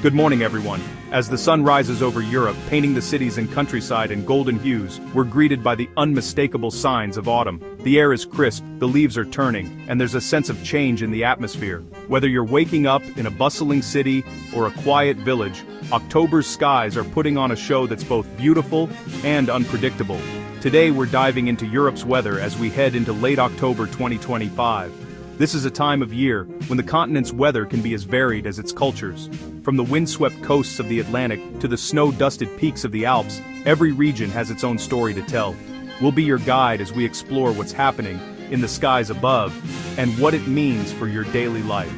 Good morning, everyone. As the sun rises over Europe, painting the cities and countryside in golden hues, we're greeted by the unmistakable signs of autumn. The air is crisp, the leaves are turning, and there's a sense of change in the atmosphere. Whether you're waking up in a bustling city or a quiet village, October's skies are putting on a show that's both beautiful and unpredictable. Today we're diving into Europe's weather as we head into late October 2025. This is a time of year when the continent's weather can be as varied as its cultures. From the windswept coasts of the Atlantic to the snow-dusted peaks of the Alps, every region has its own story to tell. We'll be your guide as we explore what's happening in the skies above and what it means for your daily life.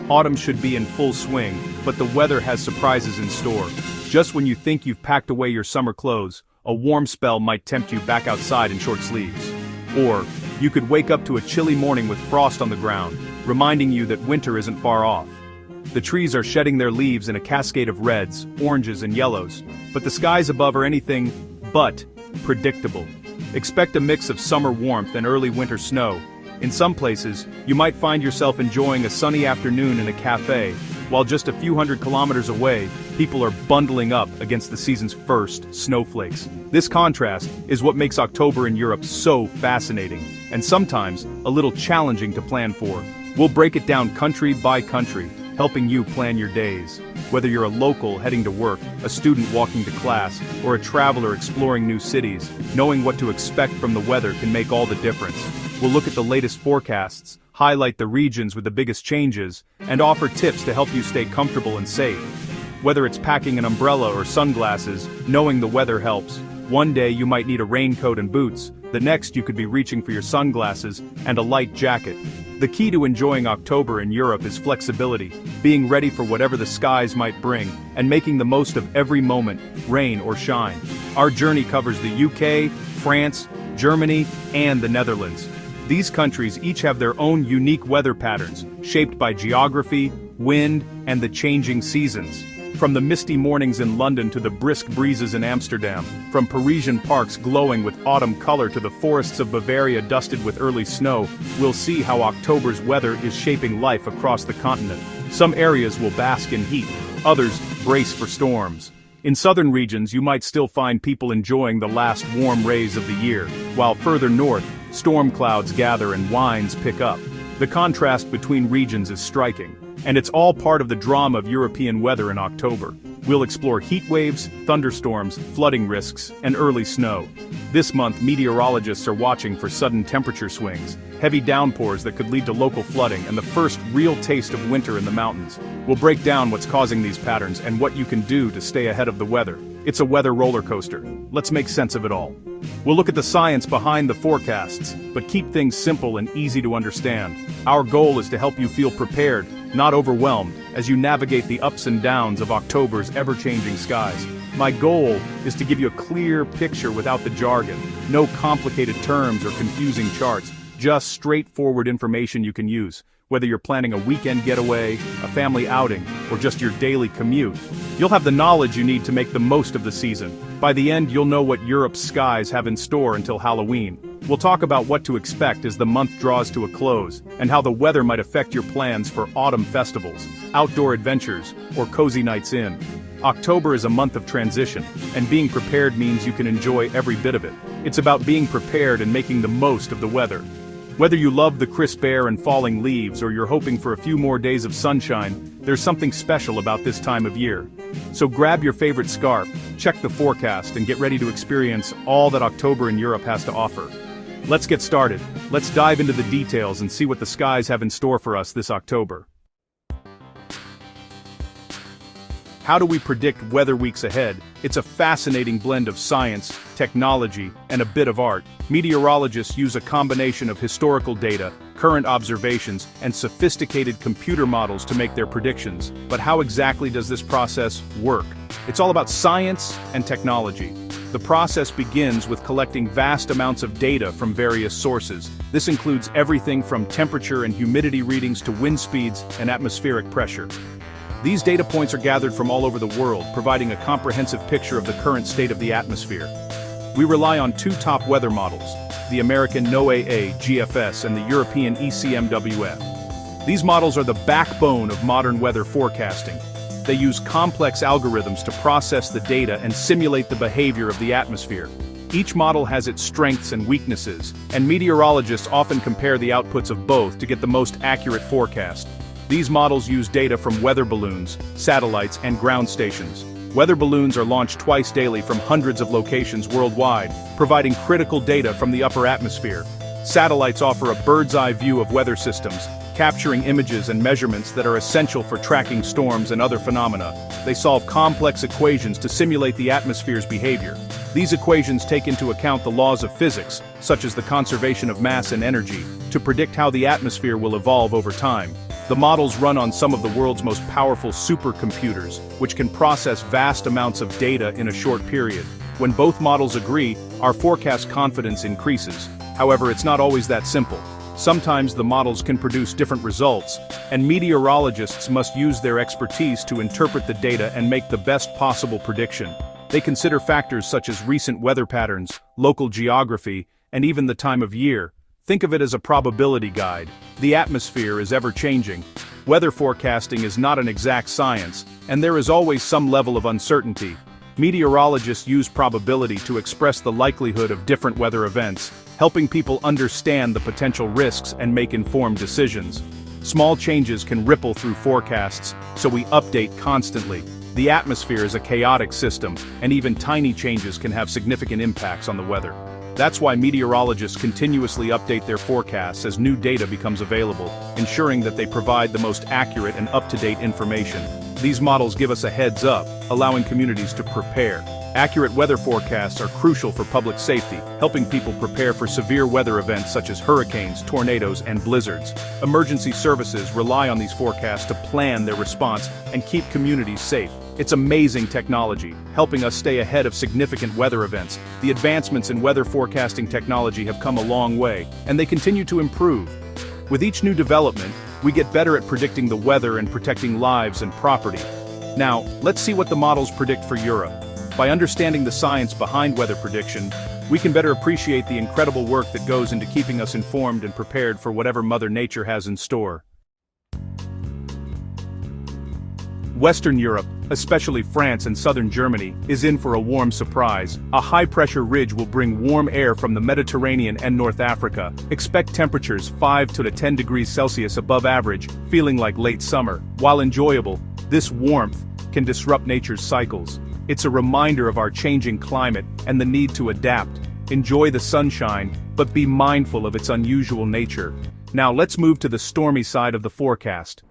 Autumn should be in full swing, but the weather has surprises in store. Just when you think you've packed away your summer clothes, a warm spell might tempt you back outside in short sleeves. Or, you could wake up to a chilly morning with frost on the ground, reminding you that winter isn't far off. The trees are shedding their leaves in a cascade of reds, oranges, and yellows, but the skies above are anything but predictable. Expect a mix of summer warmth and early winter snow. In some places, you might find yourself enjoying a sunny afternoon in a cafe, while just a few hundred kilometers away, people are bundling up against the season's first snowflakes. This contrast is what makes October in Europe so fascinating, and sometimes a little challenging to plan for. We'll break it down country by country, helping you plan your days. Whether you're a local heading to work, a student walking to class, or a traveler exploring new cities, knowing what to expect from the weather can make all the difference. We'll look at the latest forecasts, highlight the regions with the biggest changes, and offer tips to help you stay comfortable and safe. Whether it's packing an umbrella or sunglasses, knowing the weather helps. One day you might need a raincoat and boots, the next you could be reaching for your sunglasses and a light jacket. The key to enjoying October in Europe is flexibility, being ready for whatever the skies might bring, and making the most of every moment, rain or shine. Our journey covers the UK, France, Germany, and the Netherlands. These countries each have their own unique weather patterns, shaped by geography, wind, and the changing seasons. From the misty mornings in London to the brisk breezes in Amsterdam, from Parisian parks glowing with autumn color to the forests of Bavaria dusted with early snow, we'll see how October's weather is shaping life across the continent. Some areas will bask in heat, others brace for storms. In southern regions, you might still find people enjoying the last warm rays of the year, while further north, storm clouds gather and winds pick up. The contrast between regions is striking, and it's all part of the drama of European weather in October. We'll explore heat waves, thunderstorms, flooding risks, and early snow. This month, meteorologists are watching for sudden temperature swings, heavy downpours that could lead to local flooding, and the first real taste of winter in the mountains. We'll break down what's causing these patterns and what you can do to stay ahead of the weather. It's a weather roller coaster. Let's make sense of it all. We'll look at the science behind the forecasts, but keep things simple and easy to understand. Our goal is to help you feel prepared, not overwhelmed, as you navigate the ups and downs of October's ever-changing skies. My goal is to give you a clear picture without the jargon, no complicated terms or confusing charts, just straightforward information you can use. Whether you're planning a weekend getaway, a family outing, or just your daily commute, you'll have the knowledge you need to make the most of the season. By the end, you'll know what Europe's skies have in store until Halloween. We'll talk about what to expect as the month draws to a close, and how the weather might affect your plans for autumn festivals, outdoor adventures, or cozy nights in. October is a month of transition, and being prepared means you can enjoy every bit of it. It's about being prepared and making the most of the weather. Whether you love the crisp air and falling leaves or you're hoping for a few more days of sunshine, there's something special about this time of year. So grab your favorite scarf, check the forecast, and get ready to experience all that October in Europe has to offer. Let's get started. Let's dive into the details and see what the skies have in store for us this October. How do we predict weather weeks ahead? It's a fascinating blend of science, technology, and a bit of art. Meteorologists use a combination of historical data, current observations, and sophisticated computer models to make their predictions. But how exactly does this process work? It's all about science and technology. The process begins with collecting vast amounts of data from various sources. This includes everything from temperature and humidity readings to wind speeds and atmospheric pressure. These data points are gathered from all over the world, providing a comprehensive picture of the current state of the atmosphere. We rely on two top weather models, the American NOAA GFS and the European ECMWF. These models are the backbone of modern weather forecasting. They use complex algorithms to process the data and simulate the behavior of the atmosphere. Each model has its strengths and weaknesses, and meteorologists often compare the outputs of both to get the most accurate forecast. These models use data from weather balloons, satellites, and ground stations. Weather balloons are launched twice daily from hundreds of locations worldwide, providing critical data from the upper atmosphere. Satellites offer a bird's-eye view of weather systems, capturing images and measurements that are essential for tracking storms and other phenomena. They solve complex equations to simulate the atmosphere's behavior. These equations take into account the laws of physics, such as the conservation of mass and energy, to predict how the atmosphere will evolve over time. The models run on some of the world's most powerful supercomputers, which can process vast amounts of data in a short period. When both models agree, our forecast confidence increases. However, it's not always that simple. Sometimes the models can produce different results, and meteorologists must use their expertise to interpret the data and make the best possible prediction. They consider factors such as recent weather patterns, local geography, and even the time of year. Think of it as a probability guide. The atmosphere is ever-changing. Weather forecasting is not an exact science, and there is always some level of uncertainty. Meteorologists use probability to express the likelihood of different weather events, helping people understand the potential risks and make informed decisions. Small changes can ripple through forecasts, so we update constantly. The atmosphere is a chaotic system, and even tiny changes can have significant impacts on the weather. That's why meteorologists continuously update their forecasts as new data becomes available, ensuring that they provide the most accurate and up-to-date information. These models give us a heads up, allowing communities to prepare. Accurate weather forecasts are crucial for public safety, helping people prepare for severe weather events such as hurricanes, tornadoes, and blizzards. Emergency services rely on these forecasts to plan their response and keep communities safe. It's amazing technology, helping us stay ahead of significant weather events. The advancements in weather forecasting technology have come a long way, and they continue to improve. With each new development, we get better at predicting the weather and protecting lives and property. Now, let's see what the models predict for Europe. By understanding the science behind weather prediction, we can better appreciate the incredible work that goes into keeping us informed and prepared for whatever Mother Nature has in store. Western Europe, especially France and southern Germany, is in for a warm surprise. A high-pressure ridge will bring warm air from the Mediterranean and North Africa. Expect temperatures 5 to 10 degrees Celsius above average, feeling like late summer. While enjoyable, this warmth can disrupt nature's cycles. It's a reminder of our changing climate and the need to adapt. Enjoy the sunshine, but be mindful of its unusual nature. Now let's move to the stormy side of the forecast.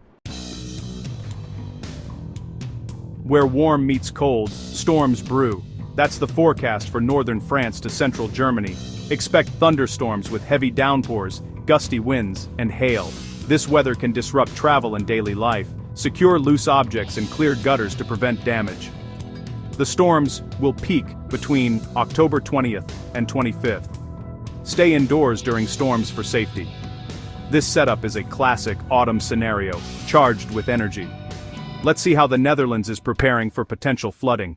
Where warm meets cold, storms brew. That's the forecast for northern France to central Germany. Expect thunderstorms with heavy downpours, gusty winds, and hail. This weather can disrupt travel and daily life. Secure loose objects and clear gutters to prevent damage. The storms will peak between October 20th and 25th. Stay indoors during storms for safety. This setup is a classic autumn scenario, charged with energy. Let's see how the Netherlands is preparing for potential flooding.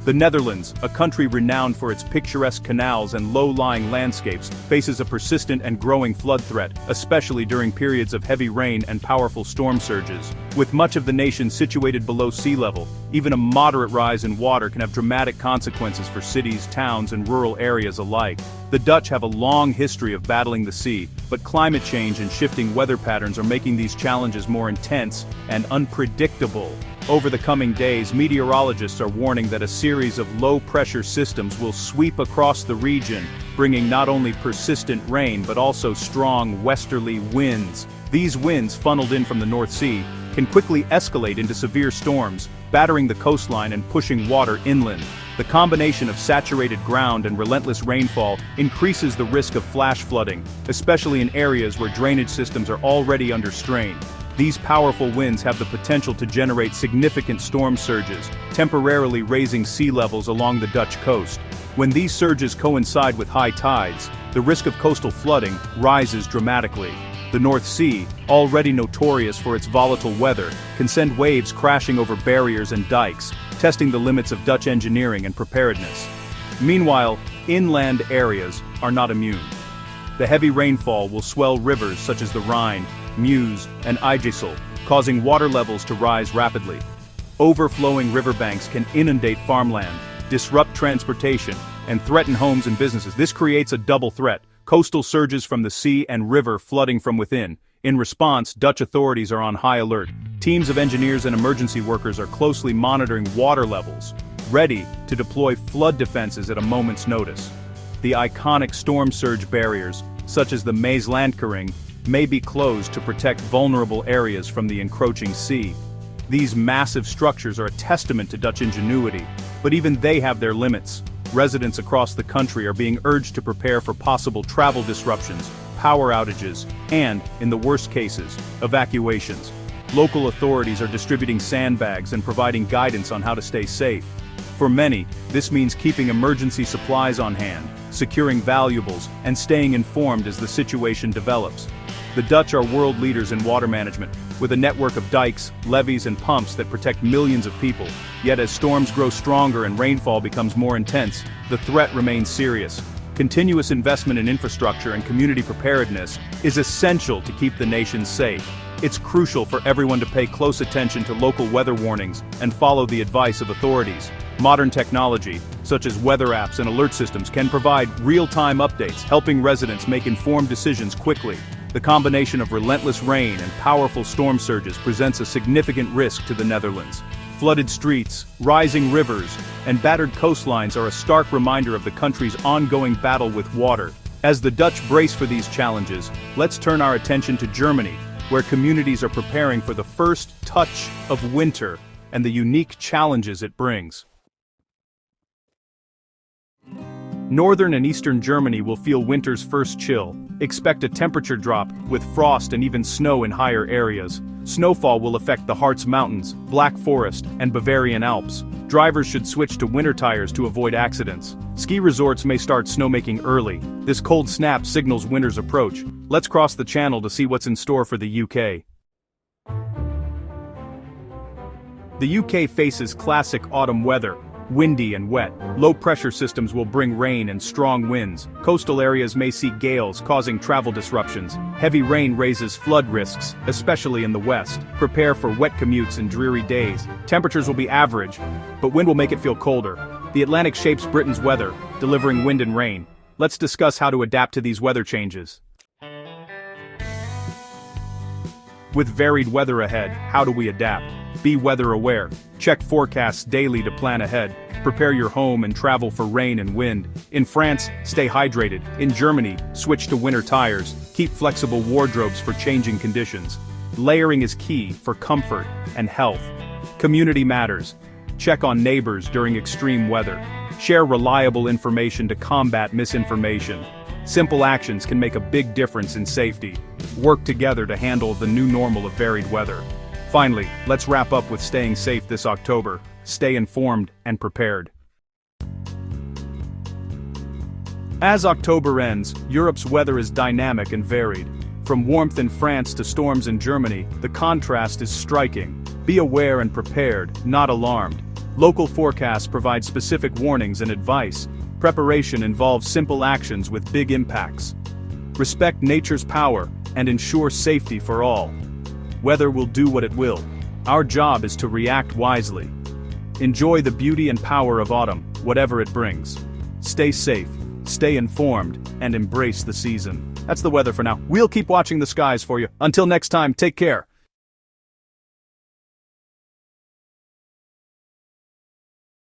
The Netherlands, a country renowned for its picturesque canals and low-lying landscapes, faces a persistent and growing flood threat, especially during periods of heavy rain and powerful storm surges. With much of the nation situated below sea level, even a moderate rise in water can have dramatic consequences for cities, towns, and rural areas alike. The Dutch have a long history of battling the sea, but climate change and shifting weather patterns are making these challenges more intense and unpredictable. Over the coming days, meteorologists are warning that a series of low-pressure systems will sweep across the region, bringing not only persistent rain but also strong westerly winds. These winds, funneled in from the North Sea, can quickly escalate into severe storms, battering the coastline and pushing water inland. The combination of saturated ground and relentless rainfall increases the risk of flash flooding, especially in areas where drainage systems are already under strain. These powerful winds have the potential to generate significant storm surges, temporarily raising sea levels along the Dutch coast. When these surges coincide with high tides, the risk of coastal flooding rises dramatically. The North Sea, already notorious for its volatile weather, can send waves crashing over barriers and dikes, testing the limits of Dutch engineering and preparedness. Meanwhile, inland areas are not immune. The heavy rainfall will swell rivers such as the Rhine, Meuse, and IJssel, causing water levels to rise rapidly. Overflowing riverbanks can inundate farmland, disrupt transportation, and threaten homes and businesses. This creates a double threat: coastal surges from the sea and river flooding from within. In response, Dutch authorities are on high alert. Teams of engineers and emergency workers are closely monitoring water levels, ready to deploy flood defenses at a moment's notice. The iconic storm surge barriers, such as the Maaslandkering, may be closed to protect vulnerable areas from the encroaching sea. These massive structures are a testament to Dutch ingenuity, but even they have their limits. Residents across the country are being urged to prepare for possible travel disruptions, power outages, and, in the worst cases, evacuations. Local authorities are distributing sandbags and providing guidance on how to stay safe. For many, this means keeping emergency supplies on hand, securing valuables, and staying informed as the situation develops. The Dutch are world leaders in water management, with a network of dikes, levees, and pumps that protect millions of people. Yet as storms grow stronger and rainfall becomes more intense, the threat remains serious. Continuous investment in infrastructure and community preparedness is essential to keep the nation safe. It's crucial for everyone to pay close attention to local weather warnings and follow the advice of authorities. Modern technology, such as weather apps and alert systems, can provide real-time updates, helping residents make informed decisions quickly. The combination of relentless rain and powerful storm surges presents a significant risk to the Netherlands. Flooded streets, rising rivers, and battered coastlines are a stark reminder of the country's ongoing battle with water. As the Dutch brace for these challenges, let's turn our attention to Germany, where communities are preparing for the first touch of winter and the unique challenges it brings. Northern and eastern Germany will feel winter's first chill. Expect a temperature drop, with frost and even snow in higher areas. Snowfall will affect the Harz Mountains, Black Forest, and Bavarian Alps. Drivers should switch to winter tires to avoid accidents. Ski resorts may start snowmaking early. This cold snap signals winter's approach. Let's cross the channel to see what's in store for the UK. The UK faces classic autumn weather. Windy and wet. Low-pressure systems will bring rain and strong winds. Coastal areas may see gales, causing travel disruptions. Heavy rain raises flood risks, especially in the west. Prepare for wet commutes and dreary days. Temperatures will be average, but wind will make it feel colder. The Atlantic shapes Britain's weather, delivering wind and rain. Let's discuss how to adapt to these weather changes. With varied weather ahead, how do we adapt? Be weather aware. Check forecasts daily to plan ahead. Prepare your home and travel for rain and wind. In France, stay hydrated. In Germany, switch to winter tires. Keep flexible wardrobes for changing conditions. Layering is key for comfort and health. Community matters. Check on neighbors during extreme weather. Share reliable information to combat misinformation. Simple actions can make a big difference in safety. Work together to handle the new normal of varied weather. Finally, let's wrap up with staying safe this October. Stay informed and prepared. As October ends, Europe's weather is dynamic and varied. From warmth in France to storms in Germany, the contrast is striking. Be aware and prepared, not alarmed. Local forecasts provide specific warnings and advice. Preparation involves simple actions with big impacts. Respect nature's power and ensure safety for all. Weather will do what it will. Our job is to react wisely. Enjoy the beauty and power of autumn, whatever it brings. Stay safe, stay informed, and embrace the season. That's the weather for now. We'll keep watching the skies for you. Until next time, take care.